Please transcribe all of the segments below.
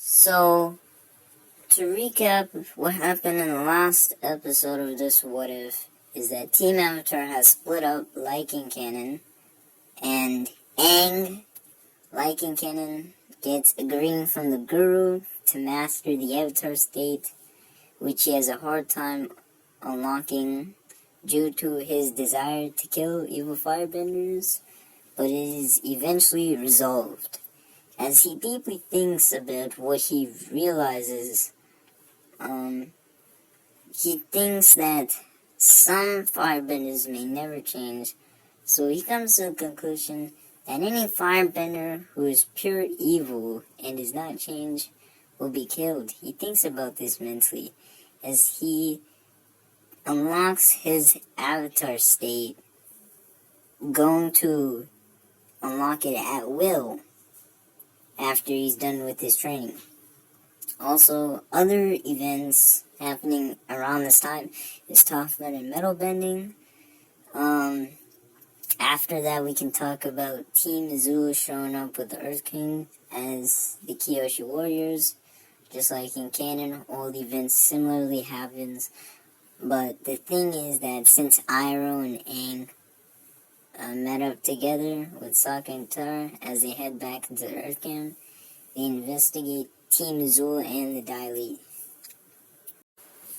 So, to recap, what happened in the last episode of this What If is that Team Avatar has split up like in canon, and Aang, like in canon, gets a green from the Guru to master the Avatar state, which he has a hard time unlocking due to his desire to kill evil firebenders, but it is eventually resolved. As he deeply thinks about what he realizes, he thinks that some firebenders may never change, so he comes to the conclusion that any firebender who is pure evil and does not change will be killed. He thinks about this mentally as he unlocks his avatar state, going to unlock it at will after he's done with his training. Also, other events happening around this time is talked about in metal bending. After that, we can talk about Team Azula showing up with the Earth King as the Kyoshi Warriors. Just like in canon, all the events similarly happens. But the thing is that since Iroh and Aang met up together with Sokka and Tara as they head back into the Earth Camp, they investigate Team Azula and the Dai Li.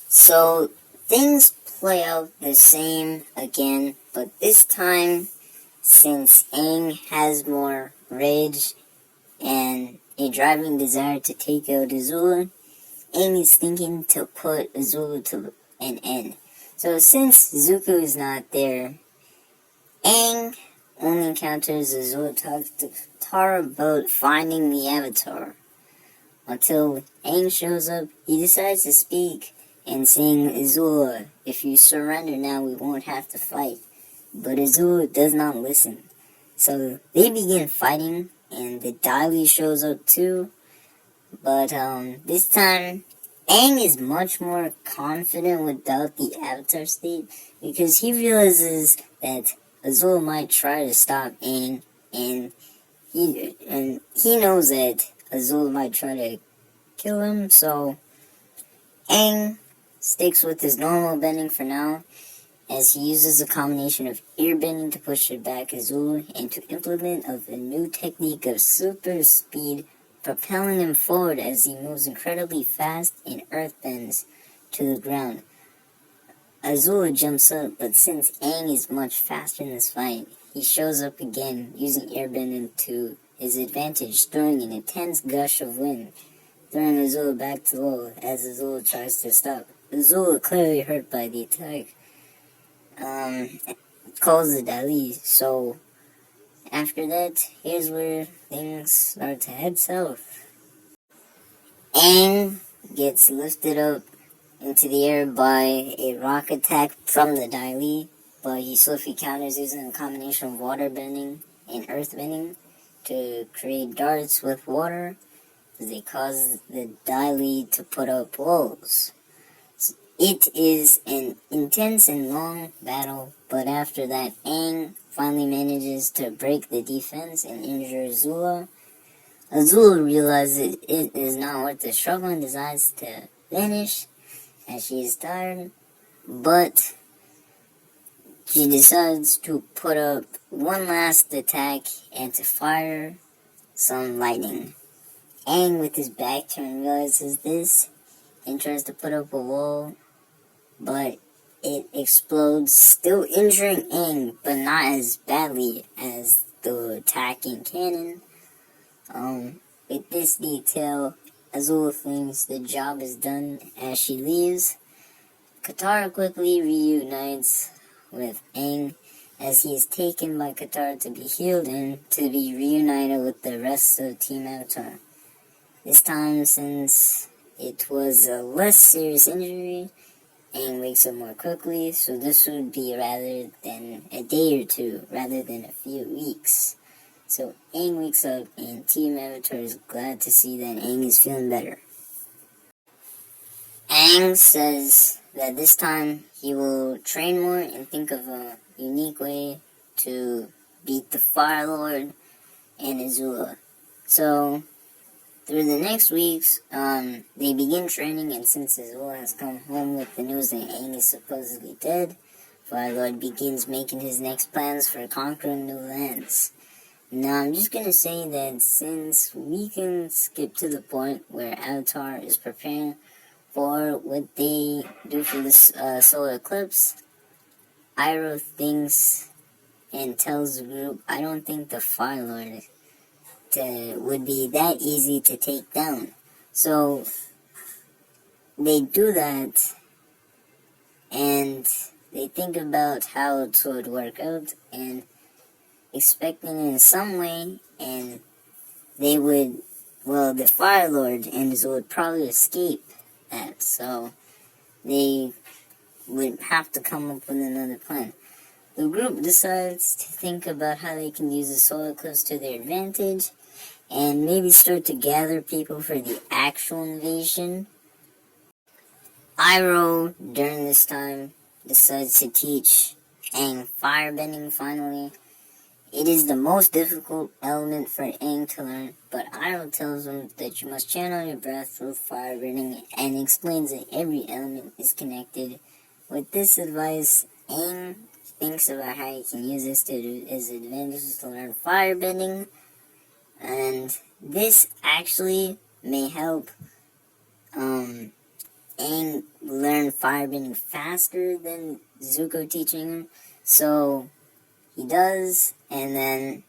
So, things play out the same again, but this time, since Aang has more rage and a driving desire to take out Azula, Aang is thinking to put Azula to an end. So since Zuko is not there, Aang only encounters Azula talks to Tara about finding the Avatar. Until Aang shows up, he decides to speak and saying, Azula, if you surrender now, we won't have to fight. But Azula does not listen. So they begin fighting, and the Dai Li shows up too. But this time, Aang is much more confident without the Avatar state, because he realizes that Azula might try to stop Aang, and he knows that Azula might try to kill him, so Aang sticks with his normal bending for now, as he uses a combination of air bending to push it back Azula and to implement a new technique of super speed, propelling him forward as he moves incredibly fast and earth bends to the ground. Azula jumps up, but since Aang is much faster in this fight, he shows up again using airbending to his advantage, throwing an intense gush of wind, throwing Azula back to low as Azula tries to stop. Azula, clearly hurt by the attack, calls the Dai Li. So after that, here's where things start to head south. Aang gets lifted up into the air by a rock attack from the Dai Li, but he swiftly counters using a combination of water bending and earth bending to create darts with water. They cause the Dai Li to put up walls. It is an intense and long battle, but after that, Aang finally manages to break the defense and injure Azula. Azula realizes it is not worth the struggle and decides to vanish as she is tired, but she decides to put up one last attack and to fire some lightning. Aang, with his back turned, realizes this and tries to put up a wall, but it explodes, still injuring Aang, but not as badly as the attack in canon. With this detail, Azula thinks the job is done as she leaves. Katara quickly reunites with Aang as he is taken by Katara to be healed and to be reunited with the rest of Team Avatar. This time, since it was a less serious injury, Aang wakes up more quickly, so this would be rather than a day or two, rather than a few weeks. So Aang wakes up, and Team Avatar is glad to see that Aang is feeling better. Aang says that this time he will train more and think of a unique way to beat the Fire Lord and Azula. So Through the next weeks, they begin training, and since Azula has come home with the news that Aang is supposedly dead, Firelord begins making his next plans for conquering new lands. Now, I'm just gonna say that since we can skip to the point where Avatar is preparing for what they do for this solar eclipse, Iroh thinks and tells the group, I don't think the Firelord would be that easy to take down. So they do that, and they think about how it would work out, and expecting in some way, and they would, well, the Fire Lord and Azul would probably escape that, so they would have to come up with another plan. The group decides to think about how they can use the solar eclipse to their advantage, and maybe start to gather people for the actual invasion. Iroh, during this time, decides to teach Aang firebending finally. It is the most difficult element for Aang to learn, but Iroh tells him that you must channel your breath through firebending and explains that every element is connected. With this advice, Aang thinks about how he can use this to his advantage to learn firebending, and this actually may help Aang learn firebending faster than Zuko teaching him. So he does, and then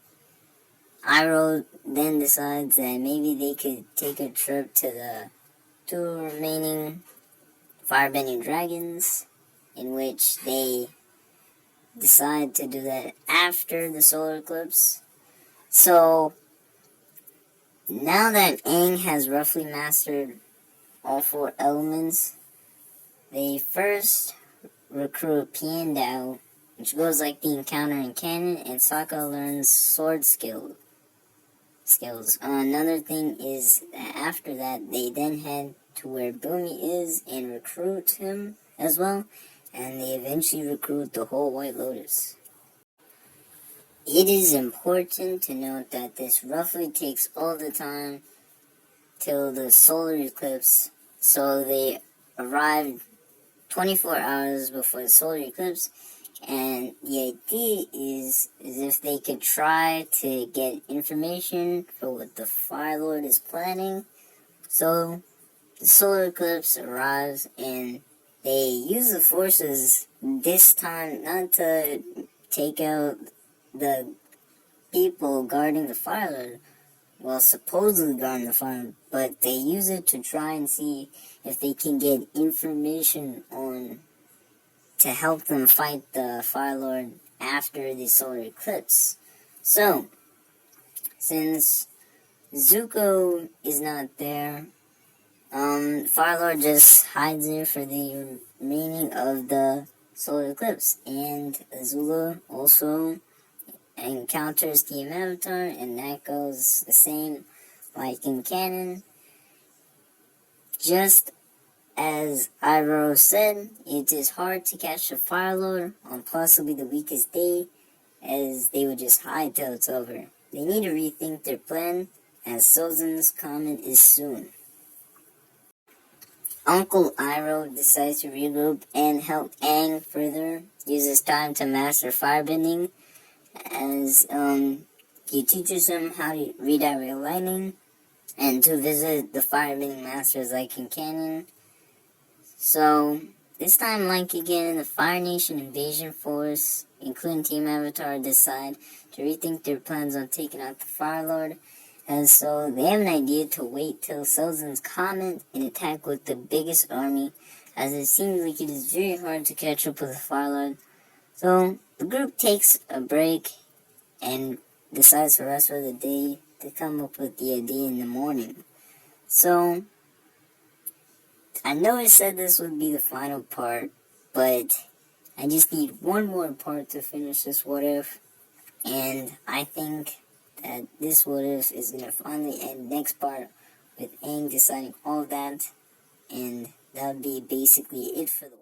Iroh then decides that maybe they could take a trip to the two remaining firebending dragons, in which they decide to do that after the solar eclipse. So now that Aang has roughly mastered all four elements, they first recruit Piandao, which goes like the encounter in canon, and Sokka learns sword skills. Another thing is that after that, they then head to where Bumi is and recruit him as well, and they eventually recruit the whole White Lotus. It is important to note that this roughly takes all the time till the solar eclipse, so they arrived 24 hours before the solar eclipse, and the idea is if they could try to get information for what the Fire Lord is planning. So the solar eclipse arrives, and they use the forces this time not to take out the people guarding the Fire Lord, well, supposedly guarding the fire, but they use it to try and see if they can get information on to help them fight the Fire Lord after the solar eclipse. So, since Zuko is not there, Fire Lord just hides there for the remaining of the solar eclipse, and Azula also encounters Team Avatar, and that goes the same like in canon. Just as Iroh said, it is hard to catch a Fire Lord on possibly the weakest day, as they would just hide till it's over. They need to rethink their plan, as Sozin's comet is soon. Uncle Iroh decides to regroup and help Aang further use his time to master firebending, as he teaches him how to redirect lightning and to visit the firebending masters like in canon. So this time, like again, the Fire Nation invasion force, including Team Avatar, decide to rethink their plans on taking out the Fire Lord, and so they have an idea to wait till Sozin's comet and attack with the biggest army, as it seems like it is very hard to catch up with the Fire Lord. So the group takes a break and decides for the rest of the day to come up with the idea in the morning. So I know I said this would be the final part, but I just need one more part to finish this what if, and I think that this what if is going to finally end next part with Aang deciding all that, and that would be basically it for the